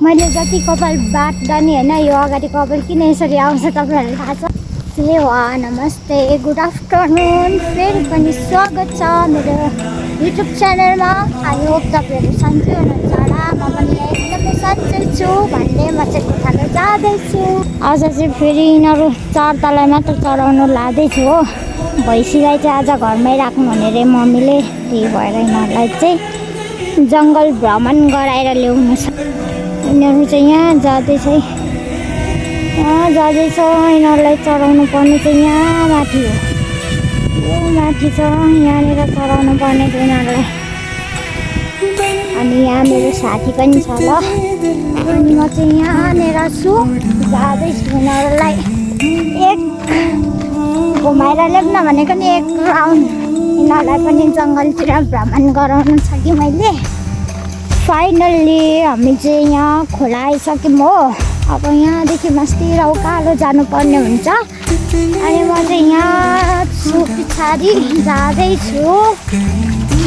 मैले जति कपाल बाट्दा नि होइन यो अगाडि कपाल किन यसरी आउँछ तपाईँहरूलाई थाहा छ। सेवा नमस्ते गुड आफ्टरनुन, फेरि पनि स्वागत छ मेरो युट्युब च्यानलमा। आई होप तपाईँहरू सन्चै हुनुहुन्छ होला। म पनि एकदमै सन्चै छु भन्ने म चाहिँ कोठालो जाँदैछु। आज चाहिँ फेरि यिनीहरू 4 तला मात्र चढाउनु लाँदैछु हो। भैँसीलाई चाहिँ आज घरमै राख्नु भने रे मम्मीले, त्यही भएर यिनीहरूलाई चाहिँ जङ्गल भ्रमण गराएर ल्याउनु छ। यिनीहरू चाहिँ यहाँ जाँदैछ यिनीहरूलाई चढाउनु पर्ने चाहिँ यहाँ माथि हो, यो माथि छ, यहाँनिर चढाउनु पर्ने चाहिँ यिनीहरूलाई। अनि यहाँ मेरो साथी पनि छ ल, अनि म चाहिँ यहाँनिर छु, जाँदैछु यिनीहरूलाई एक घुमाएर ल्याउन भनेको नि एक राउन्ड यिनीहरूलाई पनि जङ्गलतिर भ्रमण गराउनु छ कि मैले। फाइनल्ली हामी चाहिँ यहाँ खोला आइसक्यौँ हो। अब यहाँदेखि मास्तिर उकालो जानुपर्ने हुन्छ। अनि म चाहिँ यहाँ छु, पछाडि जाँदैछु।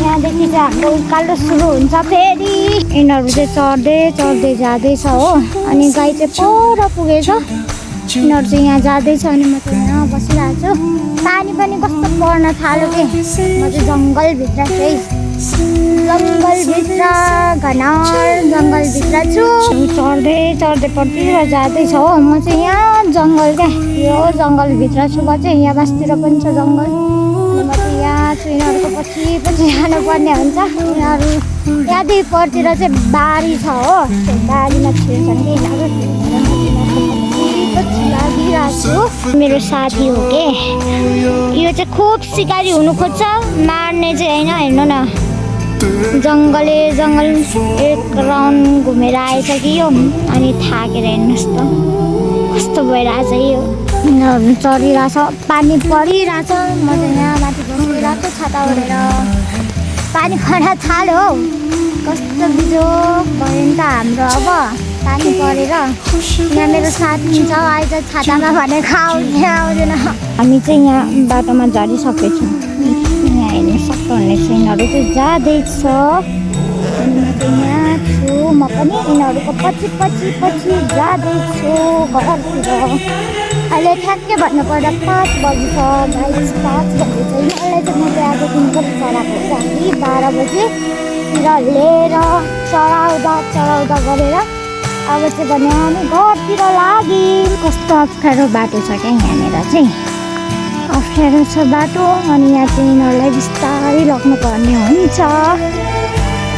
यहाँदेखि चाहिँ हाम्रो उकालो सुरु हुन्छ फेरि। यिनीहरू चाहिँ चढ्दै जाँदैछ हो। अनि गाई चाहिँ पर पुगेछ, यिनीहरू चाहिँ यहाँ जाँदैछ। अनि म चाहिँ यहाँ बसिरहेको छु। पानी पनि कस्तो पर्न थाल्यो कि म चाहिँ जङ्गलभित्र घनार जङ्गलभित्र छु। चढ्दै पट्टिएर जाँदैछ हो। म चाहिँ यहाँ जङ्गल क्या, यो जङ्गलभित्र छु। म चाहिँ यहाँ मासतिर पनि छ जङ्गल। अनि म चाहिँ यहाँ छु, यिनीहरूको पछि जानुपर्ने हुन्छ। यिनीहरू त्यहाँदेखि परतिर चाहिँ बारी छ हो, त्यो बारीमा छिर्छन् कि यिनीहरू। लागिरहेको छु, मेरो साथी हो के। यो चाहिँ खुब सिकारी हुनु खोज्छ, मार्ने चाहिँ होइन। हेर्नु न, जङ्गल एक राउन्ड घुमेर आएछ कि यो। अनि थाकेर हेर्नुहोस् त कस्तो भइरहेछ यो। यिनीहरू चढिरहेछ, पानी परिरहेछ। म चाहिँ यहाँ माथि बसिरहेको छाता ओढेर। पानी पर्न थाल्यो हौ, कस्तो बिजोग भयो नि त हाम्रो अब पानी परेर। यहाँ मेरो साथी छ, आइज छातामा भनेको आउँदैन। हामी चाहिँ यहाँ बाटोमा झरिसकेछौँ, यहाँ हेर्नु सक्नुहुनेछ। यिनीहरू चाहिँ जाँदैछ, अनि म चाहिँ यहाँ छु। म पनि यिनीहरूको पछि जाँदैछु घरतिर। अहिले ठ्याक्कै भन्नुपर्दा 5 बजी छ, 5 बजी छ। यिनीहरूलाई चाहिँ मैले आजदेखिको चढाएको राति 12 बजीतिर लिएर चढाउँदा गरेर अब चाहिँ भने हामी घरतिर लाग्यौँ। कस्तो अप्ठ्यारो बाटो छ क्या यहाँनिर चाहिँ, अप्ठ्यारो छ बाटो। अनि यहाँ चाहिँ यिनीहरूलाई बिस्तारै लग्नुपर्ने हुन्छ।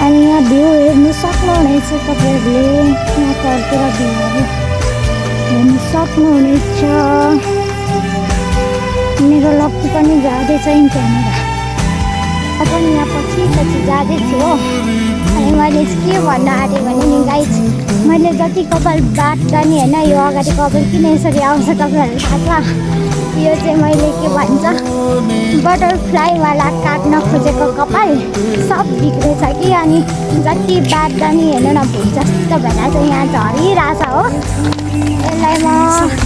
अनि यहाँ भ्यू हेर्नु सक्नुहुनेछ तपाईँहरूले, यहाँ तलतिर भ्यूहरू हेर्नु सक्नुहुनेछ। मेरो लक्की पनि जाँदैछ नि त्यहाँनिर, पनि यहाँ पछि जाँदैछु हो। अनि मैले के भन्न आँटेँ भने नि गाइज, मैले जति कपाल बाट्दा नि होइन यो अगाडि कपाल किन यसरी आउँछ तपाईँहरूलाई थाहा छ। यो चाहिँ मैले के भन्छ बटरफ्लाईवाला काट्न खोजेको कपाल सब बिग्रेछ कि। अनि जति बाट्दा नि हेर्नु न भुल जस्तो भएर चाहिँ यहाँ झरिरहेछ हो। यसलाई म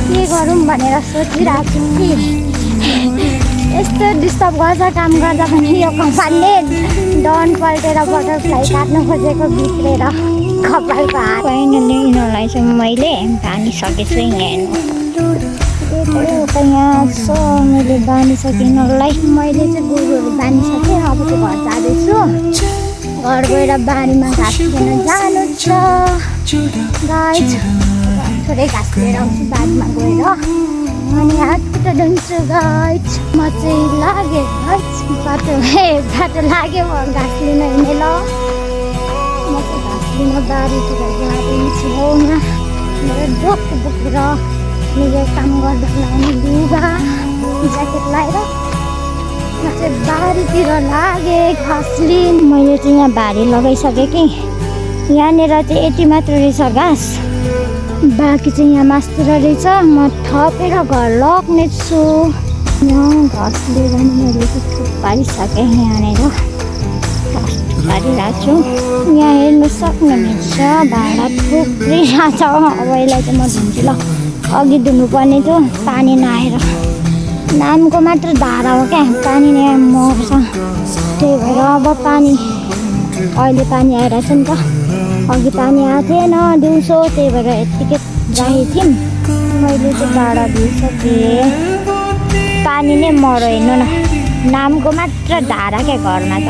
के गरौँ भनेर सोचिरहेको छु कि यस्तो डिस्टर्ब गर्छ काम गर्दा पनि यो कपालले। डन पल्टेर बटरफ्लाई काट्न खोजेको बिग्रेर कपालको हात। फाइनली यिनीहरूलाई चाहिँ मैले बानिसकेछु। यहाँ यहाँ छ, मैले बानिसकेँ यिनीहरूलाई। मैले चाहिँ गोरुहरू बानिसकेँ, अब चाहिँ घर जाँदैछु। घर गएर बारीमा घाँस लिन जानु छ गाइज। थोरै घाँस लिएर आउँछु बारीमा गएर। अनि हात खुट्टा धुन्छु गाइज। म चाहिँ लागेँ गाइज बाटो लाग्यो घाँस लिन हिँडेँ ल। म चाहिँ घाँस लिन बारीतिर जाँदैछु हो। यहाँ मेरो डोको बोकेर मेरो काम गर्दा लाउने लुगा ज्याकेट लगाएर म चाहिँ बारीतिर लागेँ घाँस लिन। मैले चाहिँ यहाँ भारी लगाइसकेँ कि यहाँनिर चाहिँ यति मात्र रहेछ घाँस, बाँकी चाहिँ यहाँ मासतिर रहेछ। म थपेर घर लग्नेछु। यहाँ घाँस लिएर मैले चाहिँ थुपारिसकेँ, यहाँनिर घाँस थुपारिरहेको छु। यहाँ हेर्नु सक्नुहुनेछ भाँडा थुप्रिरहेको छ। अब यसलाई चाहिँ म धुन्छु ल। अघि धुनुपर्ने थियो, पानी नआएर, नामको मात्र धारा हो क्या, पानी यहाँ मर्छ। त्यही भएर अब पानी अहिले पानी आइरहेछ नि त। अघि पानी आएको थिएन दिउँसो, त्यही भएर यत्तिकै राखेको थियौँ। मैले चाहिँ भाडा दिइसकेँ। पानी नै मर्यो, हेर्नु न, नामको मात्र धारा क्या घरमा त।